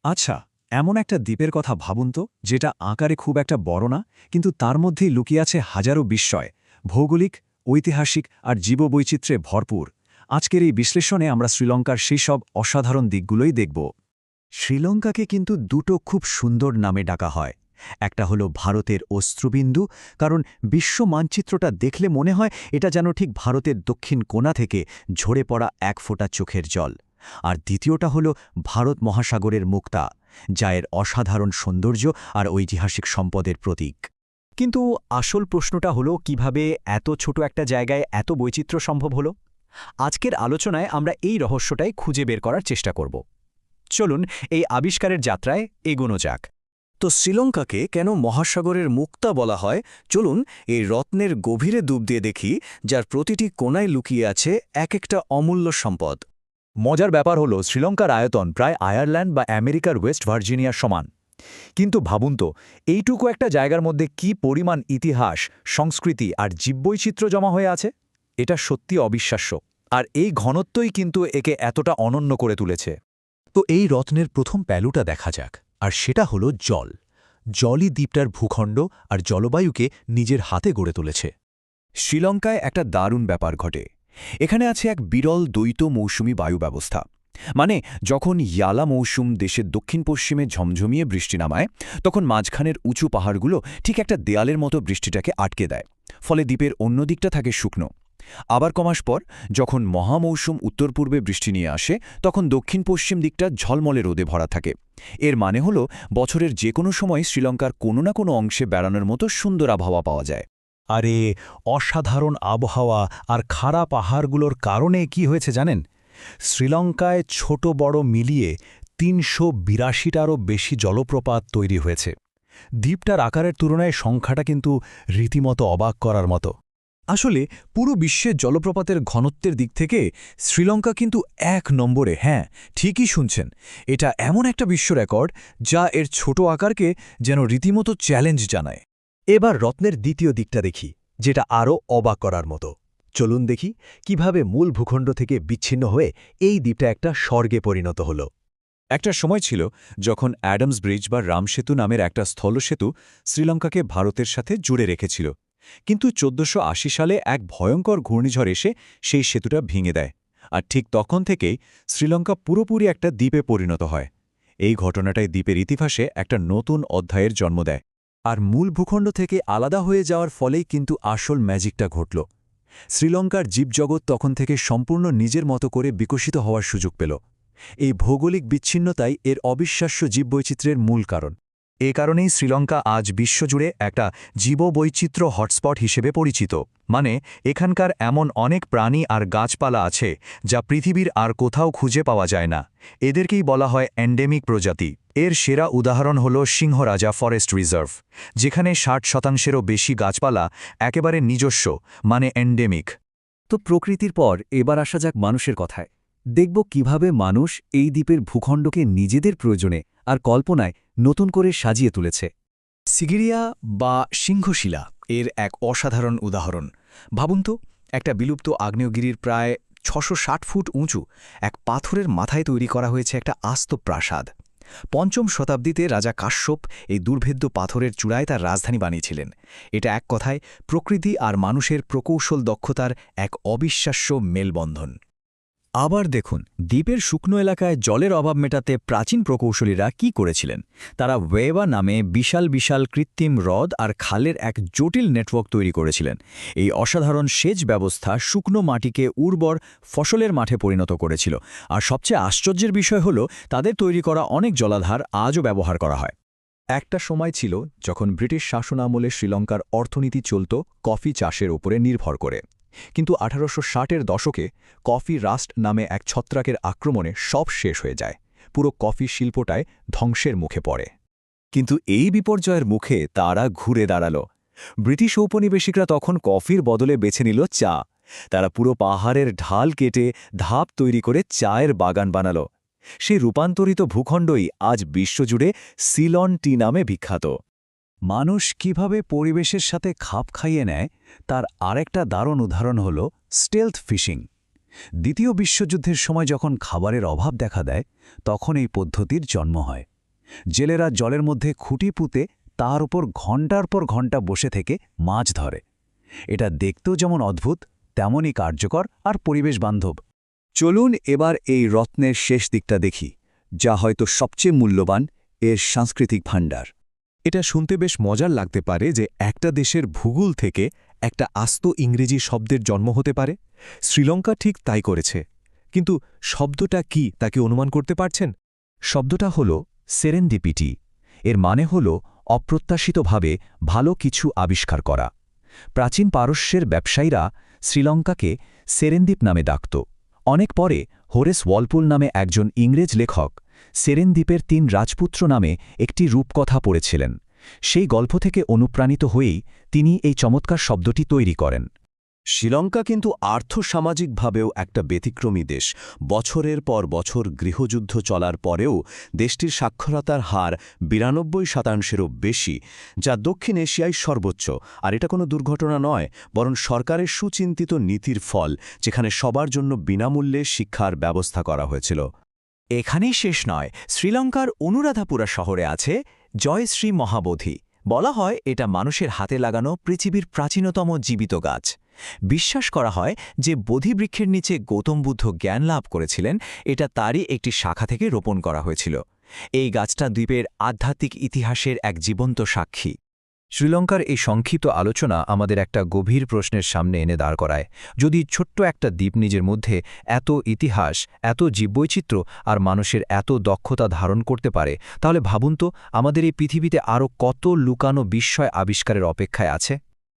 আচ্ছা, এমন একটা দ্বীপের কথা ভাবুন তো, যেটা আকারে খুব একটা বড় না, কিন্তু তার মধ্যেই লুকিয়ে আছে হাজারো বিস্ময়, ভৌগোলিক, ঐতিহাসিক আর জীববৈচিত্র্যে ভরপুর। আজকের এই বিশ্লেষণে আমরা শ্রীলঙ্কার সেই সব অসাধারণ দিকগুলোই দেখব। শ্রীলঙ্কাকে কিন্তু দুটো খুব সুন্দর নামে ডাকা হয়। একটা হলো ভারতের অশ্রুবিন্দু, কারণ বিশ্ব মানচিত্রটা দেখলে মনে হয় এটা যেন ঠিক ভারতের দক্ষিণ কোণা থেকে ঝরে পড়া এক ফোঁটা চোখের জল। আর দ্বিতীয়টা হলো ভারত মহাসাগরের মুক্তা, যা এর অসাধারণ সৌন্দর্য আর ঐতিহাসিক সম্পদের প্রতীক। কিন্তু আসল প্রশ্নটা হলো, কিভাবে এত ছোট একটা জায়গায় এত বৈচিত্র্য সম্ভব হলো? আজকের আলোচনায় আমরা এই রহস্যটাই খুঁজে বের করার চেষ্টা করব। চলুন এই আবিষ্কারের যাত্রায় এগোনো যাক। তো শ্রীলঙ্কাকে কেন মহাসাগরের মুক্তা বলা হয়, চলুন এই রত্নের গভীরে ডুব দিয়ে দেখি, যার প্রতিটি কোণায় লুকিয়ে আছে এক একটা অমূল্য সম্পদ। মজার ব্যাপার হলো, শ্রীলঙ্কার আয়তন প্রায় আয়ারল্যান্ড বা আমেরিকার ওয়েস্ট ভার্জিনিয়ার সমান। কিন্তু ভাবুন তো, এইটুকু একটা জায়গার মধ্যে কি পরিমাণ ইতিহাস, সংস্কৃতি আর জীববৈচিত্র্য জমা হয়ে আছে! এটা সত্যি অবিশ্বাস্য। আর এই ঘনত্বই কিন্তু একে এতটা অনন্য করে তুলেছে। তো এই রত্নের প্রথম প্যালুটা দেখা যাক, আর সেটা হলো জল। জলই দ্বীপটার ভূখণ্ড আর জলবায়ুকে নিজের হাতে গড়ে তুলেছে। শ্রীলঙ্কায় একটা দারুণ ব্যাপার ঘটে। এখানে আছে এক বিরল দ্বৈত মৌসুমী বায়ু ব্যবস্থা। মানে, যখন ইয়ালা মৌসুম দেশের দক্ষিণ পশ্চিমে ঝমঝমিয়ে বৃষ্টি নামায়, তখন মাঝখানের উঁচু পাহাড়গুলো ঠিক একটা দেয়ালের মতো বৃষ্টিটাকে আটকে দেয়, ফলে দ্বীপের অন্য দিকটা থাকে শুকনো। আবার কমাস পর যখন মহামৌসুম উত্তর পূর্বে বৃষ্টি নিয়ে আসে, তখন দক্ষিণ পশ্চিম দিকটা ঝলমলে রোদে ভরা থাকে। এর মানে হল, বছরের যে কোনো সময় শ্রীলঙ্কার কোনো না কোনো অংশে বেড়ানোর মতো সুন্দর আবহাওয়া পাওয়া যায়। আরে, অসাধারণ আবহাওয়া আর খাড়া পাহাড়গুলোর কারণে কি হয়েছে জানেন? শ্রীলঙ্কায় ছোট বড় মিলিয়ে ৩৮২টারও বেশি জলপ্রপাত তৈরি হয়েছে। দ্বীপটার আকারের তুলনায় সংখ্যাটা কিন্তু রীতিমতো অবাক করার মতো। আসলে পুরো বিশ্বের জলপ্রপাতের ঘনত্বের দিক থেকে শ্রীলঙ্কা কিন্তু ১ নম্বরে। হ্যাঁ, ঠিকই শুনছেন। এটা এমন একটা বিশ্ব রেকর্ড, যা এর ছোট আকারকে যেন রীতিমতো চ্যালেঞ্জ জানায়। এবার রত্নের দ্বিতীয় দিকটা দেখি, যেটা আরও অবাক করার মতো। চলুন দেখি কিভাবে মূল ভূখণ্ড থেকে বিচ্ছিন্ন হয়ে এই দ্বীপটা একটা স্বর্গে পরিণত হল। একটা সময় ছিল যখন অ্যাডামস ব্রিজ বা রামসেতু নামের একটা স্থলসেতু শ্রীলঙ্কাকে ভারতের সাথে জুড়ে রেখেছিল। কিন্তু ১৪৮০ সালে এক ভয়ঙ্কর ঘূর্ণিঝড় এসে সেই সেতুটা ভেঙে দেয়। আর ঠিক তখন থেকেই শ্রীলঙ্কা পুরোপুরি একটা দ্বীপে পরিণত হয়। এই ঘটনাটাই দ্বীপের ইতিহাসে একটা নতুন অধ্যায়ের জন্ম দেয়। আর মূল ভূখণ্ড থেকে আলাদা হয়ে যাওয়ার ফলেই কিন্তু আসল ম্যাজিকটা ঘটল। শ্রীলঙ্কার জীবজগৎ তখন থেকে সম্পূর্ণ নিজের মতো করে বিকশিত হওয়ার সুযোগ পেল। এই ভৌগোলিক বিচ্ছিন্নতাই এর অবিশ্বাস্য জীববৈচিত্র্যের মূল কারণ। এ কারণেই শ্রীলঙ্কা আজ বিশ্বজুড়ে একটা জীববৈচিত্র্য হটস্পট হিসেবে পরিচিত। মানে, এখানকার এমন অনেক প্রাণী আর গাছপালা আছে যা পৃথিবীর আর কোথাও খুঁজে পাওয়া যায় না। এদেরকেই বলা হয় এন্ডেমিক প্রজাতি। এর সেরা উদাহরণ হল সিংহরাজা ফরেস্ট রিজার্ভ, যেখানে ৬০%-এরও বেশি গাছপালা একেবারে নিজস্ব, মানে এন্ডেমিক। তো প্রকৃতির পর এবার আসা যাক মানুষের কথায়। দেখব কিভাবে মানুষ এই দ্বীপের ভূখণ্ডকে নিজেদের প্রয়োজনে আর কল্পনায় নতুন করে সাজিয়ে তুলেছে। সিগিরিয়া বা সিংহশিলা এর এক অসাধারণ উদাহরণ। ভাবুন তো, একটা বিলুপ্ত আগ্নেয়গিরির প্রায় ৬৬০ ফুট উঁচু এক পাথরের মাথায় তৈরি করা হয়েছে একটা আস্ত প্রাসাদ। ৫ম শতাব্দীতে রাজা কাশ্যপ এই দুর্ভেদ্য পাথরের চূড়ায় তার রাজধানী বানিয়েছিলেন। এটা এক কথায় প্রকৃতি আর মানুষের প্রকৌশল দক্ষতার এক অবিশ্বাস্য মেলবন্ধন। আবার দেখুন, দ্বীপের শুকনো এলাকায় জলের অভাব মেটাতে প্রাচীন প্রকৌশলীরা কি করেছিলেন। তারা ওয়েবা নামে বিশাল বিশাল কৃত্রিম হ্রদ আর খালের এক জটিল নেটওয়ার্ক তৈরি করেছিলেন। এই অসাধারণ সেচ ব্যবস্থা শুকনো মাটিকে উর্বর ফসলের মাঠে পরিণত করেছিল। আর সবচেয়ে আশ্চর্যের বিষয় হল, তাদের তৈরি করা অনেক জলাধার আজও ব্যবহার করা হয়। একটা সময় ছিল যখন ব্রিটিশ শাসনামলে শ্রীলঙ্কার অর্থনীতি চলত কফি চাষের উপরে নির্ভর করে। কিন্তু ১৮৬০-এর দশকে কফি রাস্ট নামে এক ছত্রাকের আক্রমণে সব শেষ হয়ে যায়। পুরো কফি শিল্পটায় ধ্বংসের মুখে পড়ে। কিন্তু এই বিপর্যয়ের মুখে তারা ঘুরে দাঁড়াল। ব্রিটিশ ঔপনিবেশিকরা তখন কফির বদলে বেছে নিল চা। তারা পুরো পাহাড়ের ঢাল কেটে ধাপ তৈরি করে চায়ের বাগান বানাল। সেই রূপান্তরিত ভূখণ্ডই আজ বিশ্বজুড়ে সিলন টি নামে বিখ্যাত। মানুষ কিভাবে পরিবেশের সাথে খাপ খাইয়ে নেয়, তার আরেকটা দারুণ উদাহরণ হল স্টেলথ ফিশিং। দ্বিতীয় বিশ্বযুদ্ধের সময় যখন খাবারের অভাব দেখা দেয়, তখন এই পদ্ধতির জন্ম হয়। জেলেরা জলের মধ্যে খুঁটি পুঁতে তার ওপর ঘণ্টার পর ঘণ্টা বসে থেকে মাছ ধরে। এটা দেখতেও যেমন অদ্ভুত, তেমনই কার্যকর আর পরিবেশ বান্ধব। চলুন এবার এই রত্নের শেষ দিকটা দেখি, যা হয়তো সবচেয়ে মূল্যবান, এর সাংস্কৃতিক ভাণ্ডার। এটা শুনতে বেশ মজার লাগতে পারে যে একটা দেশের ভূগোল থেকে একটা আস্ত ইংরেজি শব্দের জন্ম হতে পারে। শ্রীলঙ্কা ঠিক তাই করেছে। কিন্তু শব্দটা কি তা কি অনুমান করতে পারছেন? শব্দটা হল সেরেন্ডিপিটি। এর মানে হল অপ্রত্যাশিতভাবে ভালো কিছু আবিষ্কার করা। প্রাচীন পারস্যের ব্যবসায়ীরা শ্রীলঙ্কাকে সেরেনদ্বীপ নামে ডাকত। অনেক পরে হোরেস ওয়ালপুল নামে একজন ইংরেজ লেখক সেরেনদ্বীপের ৩ রাজপুত্র নামে একটি রূপকথা পড়েছিলেন। সেই গল্প থেকে অনুপ্রাণিত হয়েই তিনি এই চমৎকার শব্দটি তৈরি করেন। শ্রীলঙ্কা কিন্তু আর্থসামাজিকভাবেও একটা ব্যতিক্রমী দেশ। বছরের পর বছর গৃহযুদ্ধ চলার পরেও দেশটির সাক্ষরতার হার ৯২%-এরও বেশি, যা দক্ষিণ এশিয়ায় সর্বোচ্চ। আর এটা কোনো দুর্ঘটনা নয়, বরং সরকারের সুচিন্তিত নীতির ফল, যেখানে সবার জন্য বিনামূল্যে শিক্ষার ব্যবস্থা করা হয়েছিল। এখানেই শেষ নয়। শ্রীলঙ্কার অনুরাধাপুরা শহরে আছে জয়শ্রী মহাবোধি। বলা হয় এটা মানুষের হাতে লাগানো পৃথিবীর প্রাচীনতম জীবিত গাছ। বিশ্বাস করা হয় যে বোধিবৃক্ষের নিচে গৌতম বুদ্ধ জ্ঞান লাভ করেছিলেন, এটা তারই একটি শাখা থেকে রোপণ করা হয়েছিল। এই গাছটা দ্বীপের আধ্যাত্মিক ইতিহাসের এক জীবন্ত সাক্ষী। শ্রীলঙ্কার এই সংক্ষিপ্ত আলোচনা আমাদের একটা গভীর প্রশ্নের সামনে এনে দাঁড় করায়। যদি ছোট্ট একটা দ্বীপ নিজের মধ্যে এত ইতিহাস, এত জীববৈচিত্র্য আর মানুষের এত দক্ষতা ধারণ করতে পারে, তাহলে ভাবুন তো আমাদের এই পৃথিবীতে আরও কত লুকানো বিস্ময় আবিষ্কারের অপেক্ষায় আছে।